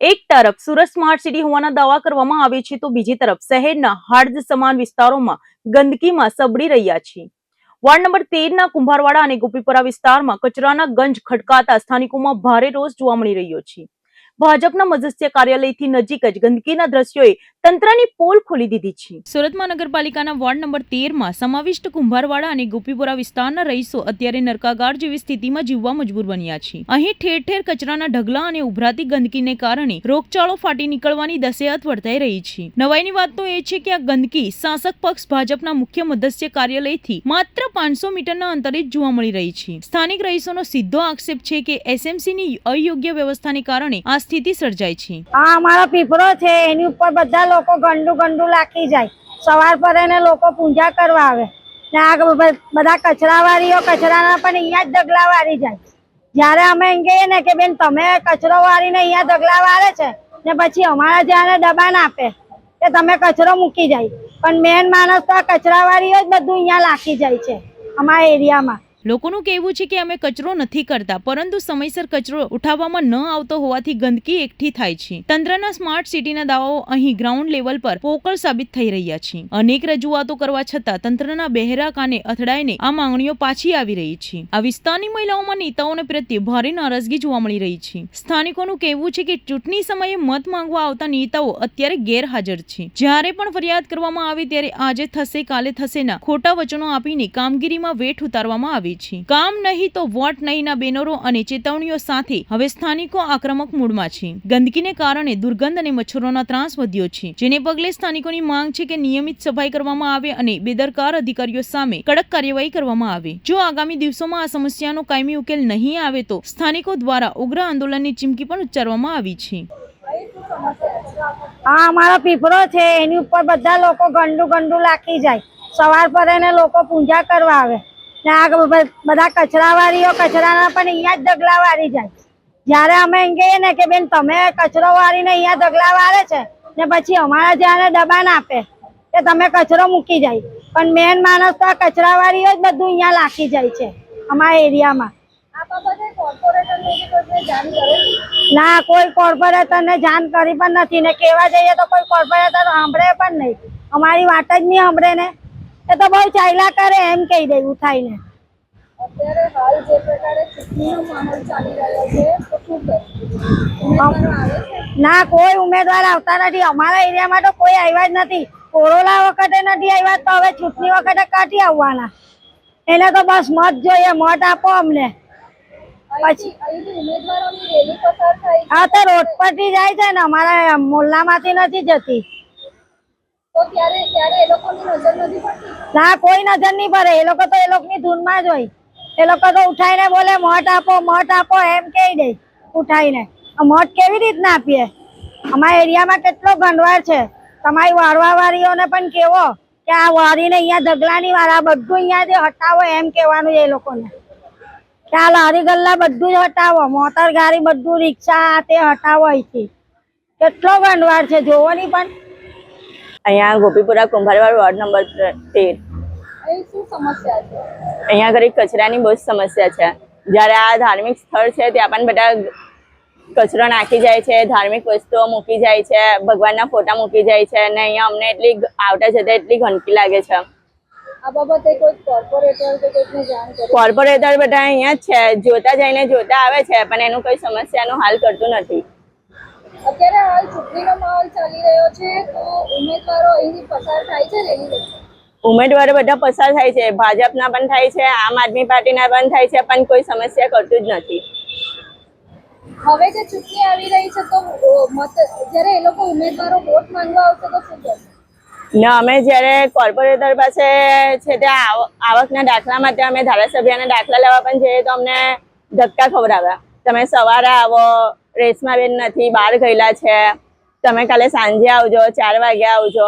એક તરફ Surat smart city હોવાના દાવા કરવામાં આવે છે તો બીજી તરફ શહેરના હાડ સમાન વિસ્તારોમાં ગંદકીમાં સબડી રહ્યા છે। વોર્ડ નંબર 13 ના કુંભારવાડા અને ગોપીપુરા વિસ્તારમાં કચરાના ગંજ ખડકાતા સ્થાનિકોમાં ભારે રોષ જોવા મળી રહ્યો છે। ભાજપના મજસ્ય કાર્યાલયથી નજીક જ ગંદકીના દ્રશ્યોએ તંત્રની પોલ ખોલી દીધી છે। સુરત મહાનગરપાલિકાના વોર્ડ નંબર 13 માં સમાવિષ્ટ કુંભારવાડા અને ગોપીપુરા વિસ્તારના રહીશો અત્યારે નરકાગાર જેવી સ્થિતિમાં જીવવા મજબૂર બન્યા છે। અહીં ઠેર ઠેર કચરાના ઢગલા અને ઉભરાતી ગંદકીને કારણે રોગચાળો ફાટી નીકળવાની દશેહત વર્તાઈ રહી છે। નવાઈની વાત તો એ છે કે આ ગંદકી શાસક પક્ષ ભાજપના મુખ્ય મધ્યસ્થ કાર્યાલયથી માત્ર 500 મીટરના અંતરે જ જોવા મળી રહી છે। સ્થાનિક રહીશોનો સીધો આક્ષેપ છે કે એસએમસીની અયોગ્ય વ્યવસ્થાને કારણે આ સ્થિતિ સર્જાય છે। આ અમારો પીપળો છે, એની ઉપર બધા લોકો ગંદુ લાખી જાય। સવાર પડે ને લોકો પૂજા કરવા આવે ને આ બધા કચરાવાળીઓ કચરાના પણ અહીંયા જ ઢગલા વાળી જાય। જ્યારે અમે એમ કહીએ ને કે બેન તમે કચરો વાળીને અહીંયા ઢગલા વાળે છે ને પછી અમારા જ્યાં દબાણ આપે કે તમે કચરો મૂકી જાય, પણ મેન માણસ તો આ કચરાવાળીઓ જ બધું અહીંયા લાખી જાય છે અમારા એરિયામાં। લોકોનું કહેવું છે કે અમે કચરો નથી કરતા, પરંતુ સમયસર કચરો ઉઠાવવામાં ન આવતો હોવાથી ગંદકી એકઠી થાય છે। તંત્રના સ્માર્ટ સિટીના દાવાઓ અહીં ગ્રાઉન્ડ લેવલ પર પોકળ સાબિત થઈ રહ્યા છે। અનેક રજૂઆતો કરવા છતાં તંત્રના બહેરા કાને અથડાઈને આ માંગણીઓ પાછી આવી રહી છે। આ વિસ્તારની મહિલાઓમાં નેતાઓને પ્રત્યે ભારે નારાજગી જોવા મળી રહી છે। સ્થાનિકોનું કહેવું છે કે ચૂંટણી સમયે મત માંગવા આવતા નેતાઓ અત્યારે ગેરહાજર છે। જ્યારે પણ ફરિયાદ કરવામાં આવે ત્યારે આજે થશે કાલે થશેના ખોટા વચનો આપીને કામગીરીમાં વેઠ ઉતારવામાં આવે છે। કામ નહીં તો વોટ નહીંના બેનરો અને ચેતવણીઓ સાથે હવે સ્થાનિકો આક્રમક મૂડમાં છે। ગંદકીને કારણે દુર્ગંધ અને મચ્છરોનો ત્રાસ વધ્યો છે, જેને પગલે સ્થાનિકોની માંગ છે કે નિયમિત સફાઈ કરવામાં આવે અને બેદરકાર અધિકારીઓ સામે કડક કાર્યવાહી કરવામાં આવે। જો આગામી દિવસોમાં આ સમસ્યાનો કાયમી ઉકેલ નહીં આવે તો સ્થાનિકો દ્વારા ઉગ્ર આંદોલનની ચીમકી પણ ઉચ્ચારવામાં આવી છે। આ અમારો પીપળો છે, એની ઉપર બધા લોકો ગંદુ લાખી જાય। સવાર પડે ને લોકો પૂજા કરવા આવે ને આ બધા કચરાવાળીઓ કચરાના પણ અહીંયા જ ઢગલા વાળી જાય। જ્યારે અમે એમ કહીએ ને કે બેન તમે કચરો વાળીને અહીંયા ઢગલા વાળે છે ને પછી અમારા જ્યાં દબાણ આપે કે તમે કચરો મૂકી જાય, પણ મેન માણસ તો આ કચરાવાળીઓ જ બધું અહીંયા લાખી જાય છે અમારા એરિયામાં। ના, કોઈ કોર્પોરેટરને જાણ કરી પણ નથી ને કહેવા જઈએ તો કોઈ કોર્પોરેટર સાંભળે પણ નહીં, અમારી વાત જ નહીં સાંભળે ને એ તો બહુ ચાલ્યા કરે એમ કહી દે ઉઠાઈને। અત્યારે હાલ જે પ્રકારે ચૂંટણીનો માહોલ ચાલી રહ્યો છે તો શું ઉમેદવારો આવે છે? ના, કોઈ ઉમેદવાર આવતા નથી અમારા એરિયામાં તો કોઈ આવ્યા જ નથી। કોરોના વખતે નથી આવ્યા તો હવે ચૂંટણી વખતે કાઢી આવવાના? એને તો બસ મત જોઈએ, મત આપો અમને। પછી ઉમેદવારોની રેલી પસાર થાય હા તો રોડ પરથી જાય છે ને, અમારા મોહલ્લામાંથી નથી જતી તો ત્યારે એ લોકોની નજર નથી પડતી? ના, કોઈ નજર નહીં પડે, એ લોકો તો એ લોકોની ધૂનમાં જ હોય। એ લોકો તો ઉઠાઈને બોલે મત આપો એમ કહી દે ઉઠાઈને। મત કેવી રીતના આપીએ? અમારા એરિયામાં કેટલો ગંદવાડ છે, તમારી વાળવા વાળીઓને પણ કેવો કે આ વાળીને અહીંયા ઢગલાની વાળા બધું અહીંયાથી હટાવો એમ કહેવાનું એ લોકોને કે આ લારી ગલ્લા બધું જ હટાવો, મોટર ગાડી બધું રિક્ષા તે હટાવો અહીંથી। કેટલો ગંદવાડ છે જોવો નહીં। પણ અહીંયા ગોપીપુરા કુંભારવાડા વોર્ડ નંબર 13 અહીં શું સમસ્યા છે? અહીંયા આગળ કચરાની બહુ જ સમસ્યા છે। જ્યારે આ ધાર્મિક સ્થળ છે ત્યાં પણ બધા કચરો નાખી જાય છે, ધાર્મિક વસ્તુઓ મૂકી જાય છે, ભગવાનના ફોટા મૂકી જાય છે અને અહીંયા અમને એટલી આવતા જતા એટલી ગંદકી લાગે છે। આ બાબતે કોઈ કોર્પોરેટર કે કોઈને જાણ કરી? કોર્પોરેટર બધા અહીંયા જ છે, જોતા જઈને જોતા આવે છે પણ એનું કોઈ સમસ્યાનો હાલ કરતું નથી। અત્યારે હાલ ચૂંટણીનો માહોલ ચાલી રહ્યો છે તો ઉમેદવારો અહીંથી પસાર થાય છે રેલી? ઉમેદવારો બધા પસાર થાય છે, ભાજપના પણ થાય છે, આમ આદમી પાર્ટીના પણ થાય છે, પણ કોઈ સમસ્યા કરતું જ નથી। હવે જે ચૂંટણી આવી રહી છે તો જ્યારે એ લોકો ઉમેદવારો વોટ માંગવા આવશે તો શું કરશે? ને અમે જ્યારે કોર્પોરેટર પાસે છે ત્યાં આવકના દાખલા માટે અમે ધારાસભ્યના દાખલા લેવા પણ જઈએ તો અમને ધક્કા ખવડાવ્યા। તમે સવારે આવો, રેશમાબેન નથી, બહાર ગયેલા છે, તમે કાલે સાંજે આવજો, 4 વાગે આવજો।